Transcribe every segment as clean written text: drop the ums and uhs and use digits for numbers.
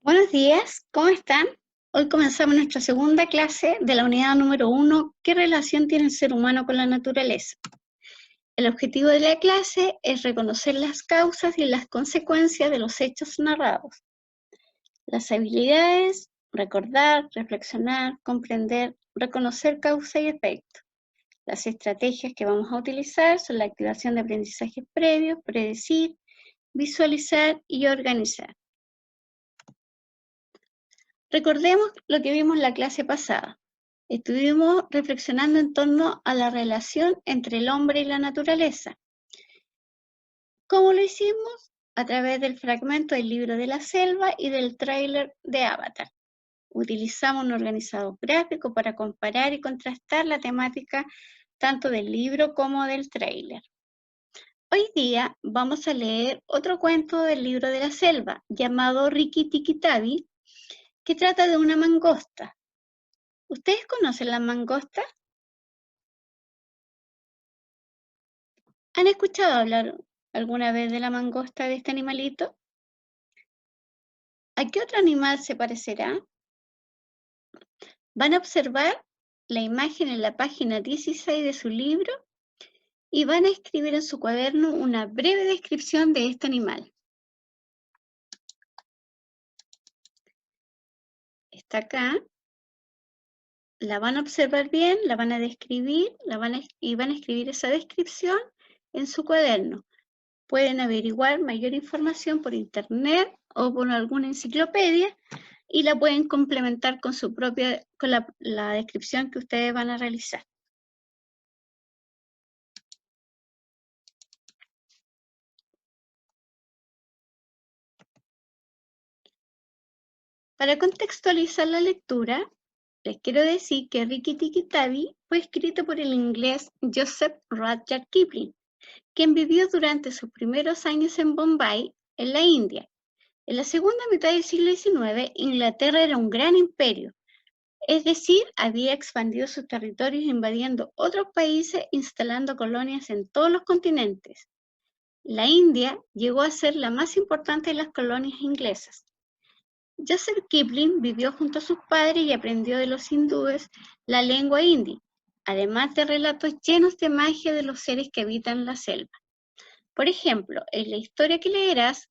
Buenos días, ¿cómo están? Hoy comenzamos nuestra segunda clase de la unidad número 1, ¿qué relación tiene el ser humano con la naturaleza? El objetivo de la clase es reconocer las causas y las consecuencias de los hechos narrados. Las habilidades, recordar, reflexionar, comprender, reconocer causa y efecto. Las estrategias que vamos a utilizar son la activación de aprendizajes previos, predecir, visualizar y organizar. Recordemos lo que vimos en la clase pasada. Estuvimos reflexionando en torno a la relación entre el hombre y la naturaleza. ¿Cómo lo hicimos? A través del fragmento del libro de la selva y del tráiler de Avatar. Utilizamos un organizador gráfico para comparar y contrastar la temática tanto del libro como del tráiler. Hoy día vamos a leer otro cuento del libro de la selva llamado Rikki Tikki Tavi, que trata de una mangosta. ¿Ustedes conocen las mangostas? ¿Han escuchado hablar alguna vez de la mangosta, de este animalito? ¿A qué otro animal se parecerá? Van a observar la imagen en la página 16 de su libro y van a escribir en su cuaderno una breve descripción de este animal. Está acá. La van a observar bien, la van a describir y van a escribir esa descripción en su cuaderno. Pueden averiguar mayor información por internet o por alguna enciclopedia y la pueden complementar con la descripción que ustedes van a realizar. Para contextualizar la lectura, les quiero decir que Rikki Tikki Tavi fue escrito por el inglés Joseph Rudyard Kipling, quien vivió durante sus primeros años en Bombay, en la India. En la segunda mitad del siglo XIX, Inglaterra era un gran imperio, es decir, había expandido sus territorios invadiendo otros países, instalando colonias en todos los continentes. La India llegó a ser la más importante de las colonias inglesas. Joseph Kipling vivió junto a sus padres y aprendió de los hindúes la lengua hindi, además de relatos llenos de magia de los seres que habitan la selva. Por ejemplo, en la historia que leerás,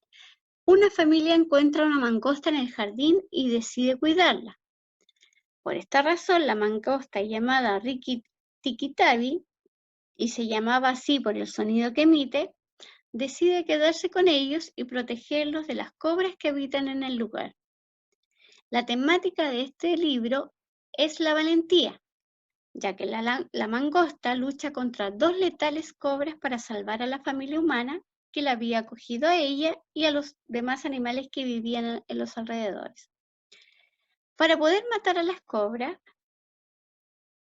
una familia encuentra una mangosta en el jardín y decide cuidarla. Por esta razón, la mangosta llamada Rikki Tikki Tavi, y se llamaba así por el sonido que emite, decide quedarse con ellos y protegerlos de las cobras que habitan en el lugar. La temática de este libro es la valentía, ya que la mangosta lucha contra dos letales cobras para salvar a la familia humana que la había acogido a ella y a los demás animales que vivían en los alrededores. Para poder matar a las cobras,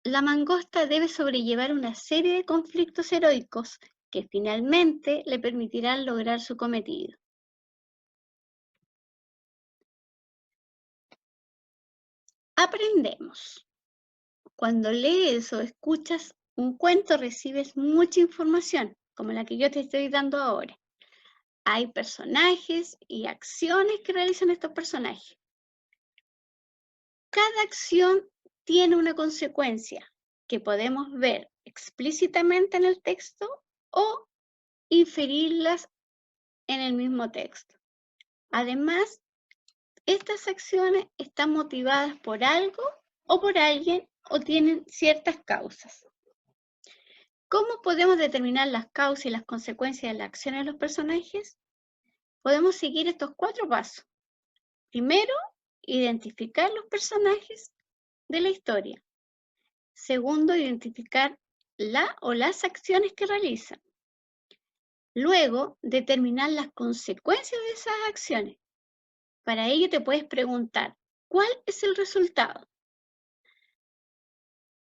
la mangosta debe sobrellevar una serie de conflictos heroicos que finalmente le permitirán lograr su cometido. Aprendemos. Cuando lees o escuchas un cuento recibes mucha información, como la que yo te estoy dando ahora. Hay personajes y acciones que realizan estos personajes. Cada acción tiene una consecuencia que podemos ver explícitamente en el texto o inferirlas en el mismo texto. Además, estas acciones están motivadas por algo o por alguien o tienen ciertas causas. ¿Cómo podemos determinar las causas y las consecuencias de las acciones de los personajes? Podemos seguir estos 4 pasos. Primero, identificar los personajes de la historia. Segundo, identificar la o las acciones que realizan. Luego, determinar las consecuencias de esas acciones. Para ello te puedes preguntar, ¿cuál es el resultado?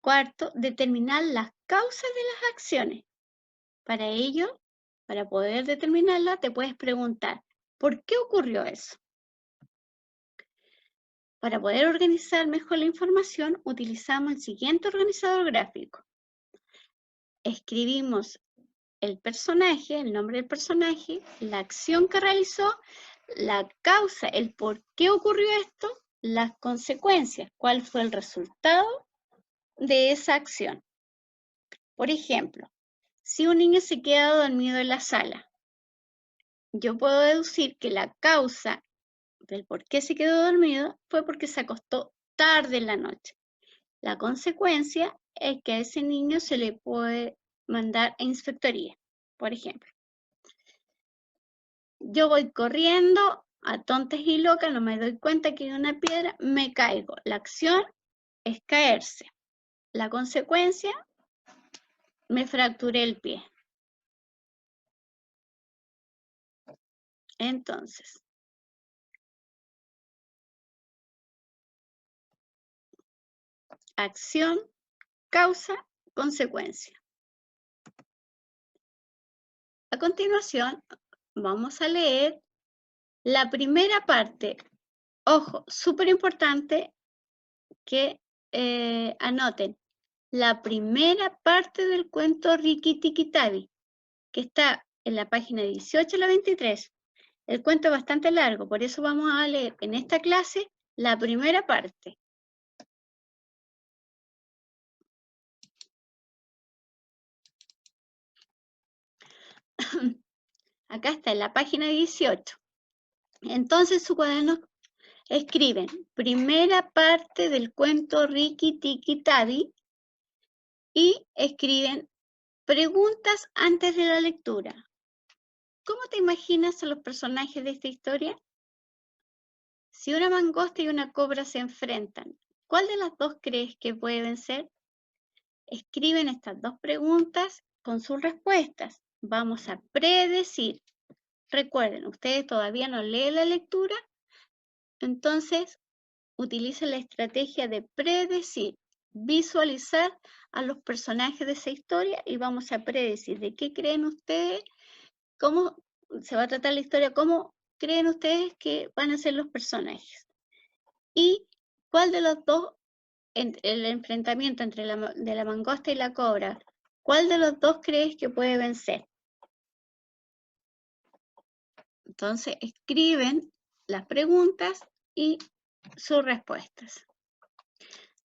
Cuarto, determinar las causas de las acciones. Para ello, para poder determinarla, te puedes preguntar, ¿por qué ocurrió eso? Para poder organizar mejor la información, utilizamos el siguiente organizador gráfico. Escribimos el personaje, el nombre del personaje, la acción que realizó, la causa, el por qué ocurrió esto, las consecuencias, cuál fue el resultado de esa acción. Por ejemplo, si un niño se queda dormido en la sala, yo puedo deducir que la causa del por qué se quedó dormido fue porque se acostó tarde en la noche. La consecuencia es que a ese niño se le puede mandar a inspectoría, por ejemplo. Yo voy corriendo a tontas y locas, no me doy cuenta que hay una piedra, me caigo. La acción es caerse. La consecuencia, me fracturé el pie. Entonces, acción, causa, consecuencia. A continuación, vamos a leer la primera parte. Ojo, súper importante que anoten. La primera parte del cuento Rikki Tikki Tavi, que está en la página 18 a la 23. El cuento es bastante largo, por eso vamos a leer en esta clase la primera parte. Acá está en la página 18. Entonces su cuaderno escriben primera parte del cuento Rikki Tikki Tavi y escriben preguntas antes de la lectura. ¿Cómo te imaginas a los personajes de esta historia? Si una mangosta y una cobra se enfrentan, ¿cuál de las dos crees que puede vencer? Escriben estas dos preguntas con sus respuestas. Vamos a predecir. Recuerden, ustedes todavía no leen la lectura, entonces utilicen la estrategia de predecir, visualizar a los personajes de esa historia y vamos a predecir de qué creen ustedes, cómo se va a tratar la historia, cómo creen ustedes que van a ser los personajes. Y cuál de los dos, el enfrentamiento entre de la mangosta y la cobra, ¿cuál de los dos crees que puede vencer? Entonces escriben las preguntas y sus respuestas.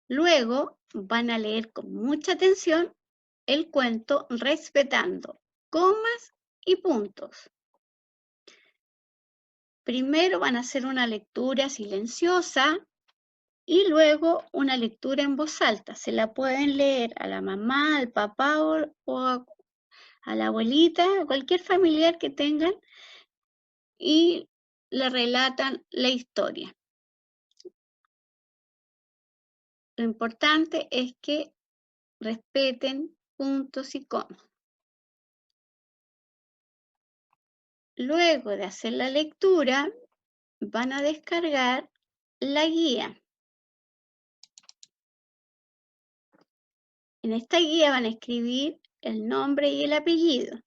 Luego van a leer con mucha atención el cuento respetando comas y puntos. Primero van a hacer una lectura silenciosa y luego una lectura en voz alta. Se la pueden leer a la mamá, al papá o a la abuelita, a cualquier familiar que tengan y le relatan la historia. Lo importante es que respeten puntos y comas. Luego de hacer la lectura, van a descargar la guía. En esta guía van a escribir el nombre y el apellido,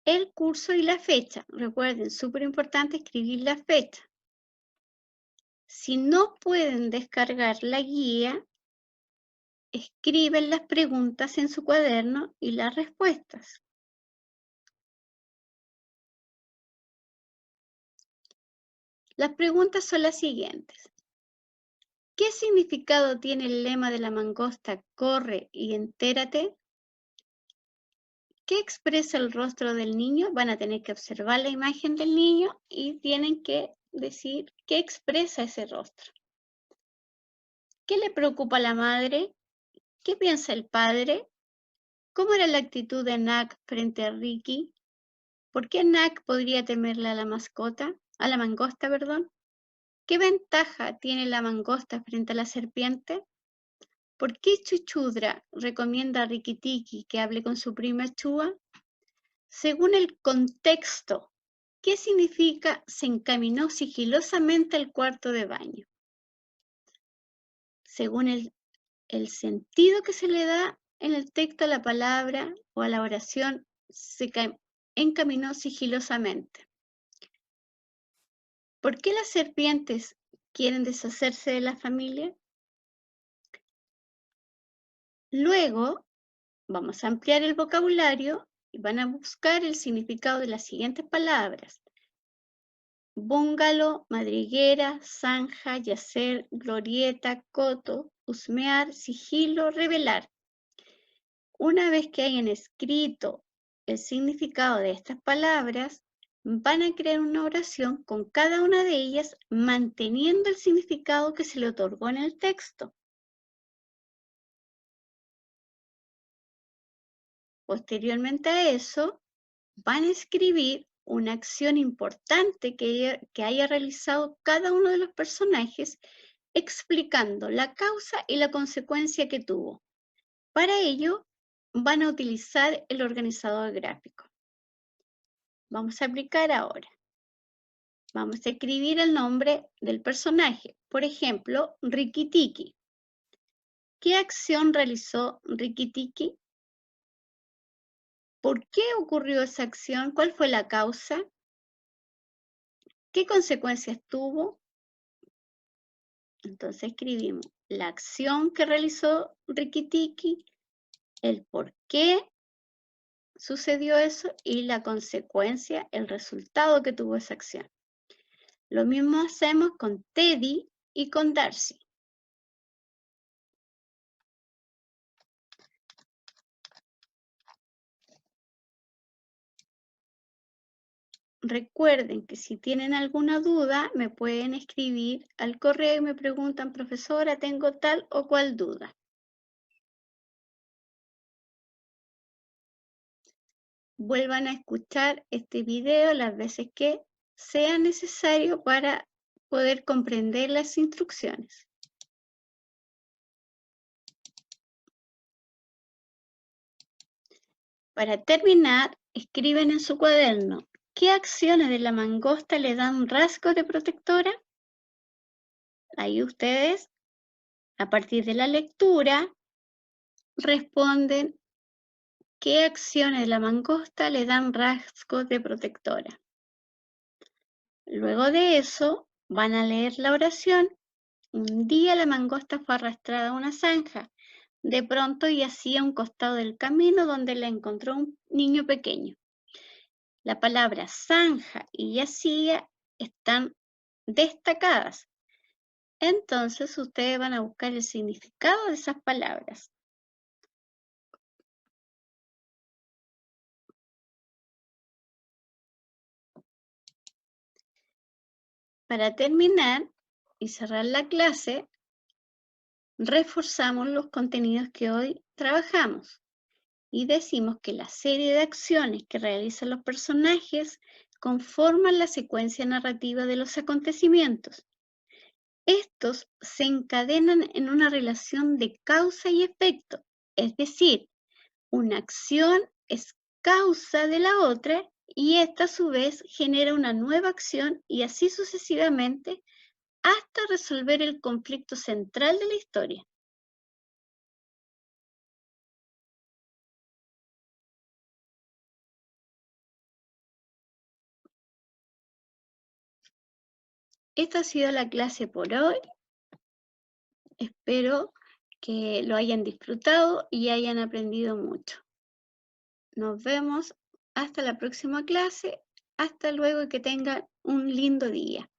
el curso y la fecha. Recuerden, súper importante escribir la fecha. Si no pueden descargar la guía, escriben las preguntas en su cuaderno y las respuestas. Las preguntas son las siguientes. ¿Qué significado tiene el lema de la mangosta corre y entérate? ¿Qué expresa el rostro del niño? Van a tener que observar la imagen del niño y tienen que decir qué expresa ese rostro. ¿Qué le preocupa a la madre? ¿Qué piensa el padre? ¿Cómo era la actitud de Nak frente a Ricky? ¿Por qué Nak podría temerle a la mascota? A la mangosta, perdón. ¿Qué ventaja tiene la mangosta frente a la serpiente? ¿Por qué Chuchudra recomienda a Rikki Tikki que hable con su prima Chua? Según el contexto, ¿qué significa se encaminó sigilosamente al cuarto de baño? Según el sentido que se le da en el texto a la palabra o a la oración, se encaminó sigilosamente. ¿Por qué las serpientes quieren deshacerse de la familia? Luego, vamos a ampliar el vocabulario y van a buscar el significado de las siguientes palabras. búngalo, madriguera, zanja, yacer, glorieta, coto, husmear, sigilo, revelar. Una vez que hayan escrito el significado de estas palabras, van a crear una oración con cada una de ellas manteniendo el significado que se le otorgó en el texto. Posteriormente a eso, van a escribir una acción importante que haya realizado cada uno de los personajes explicando la causa y la consecuencia que tuvo. Para ello, van a utilizar el organizador gráfico. Vamos a aplicar ahora. Vamos a escribir el nombre del personaje. Por ejemplo, Rikki Tikki. ¿Qué acción realizó Rikki Tikki? ¿Por qué ocurrió esa acción? ¿Cuál fue la causa? ¿Qué consecuencias tuvo? Entonces escribimos la acción que realizó Rikki Tikki, el por qué sucedió eso y la consecuencia, el resultado que tuvo esa acción. Lo mismo hacemos con Teddy y con Darcy. Recuerden que si tienen alguna duda, me pueden escribir al correo y me preguntan, profesora, tengo tal o cual duda. Vuelvan a escuchar este video las veces que sea necesario para poder comprender las instrucciones. Para terminar, escriben en su cuaderno, ¿qué acciones de la mangosta le dan rasgos de protectora? Ahí ustedes, a partir de la lectura, responden qué acciones de la mangosta le dan rasgos de protectora. Luego de eso, van a leer la oración. Un día la mangosta fue arrastrada a una zanja. De pronto yacía a un costado del camino donde la encontró un niño pequeño. La palabra zanja y yacía están destacadas. Entonces ustedes van a buscar el significado de esas palabras. Para terminar y cerrar la clase, reforzamos los contenidos que hoy trabajamos y decimos que la serie de acciones que realizan los personajes conforman la secuencia narrativa de los acontecimientos. Estos se encadenan en una relación de causa y efecto, es decir, una acción es causa de la otra y esta a su vez genera una nueva acción y así sucesivamente hasta resolver el conflicto central de la historia. Esta ha sido la clase por hoy. Espero que lo hayan disfrutado y hayan aprendido mucho. Nos vemos hasta la próxima clase. Hasta luego y que tengan un lindo día.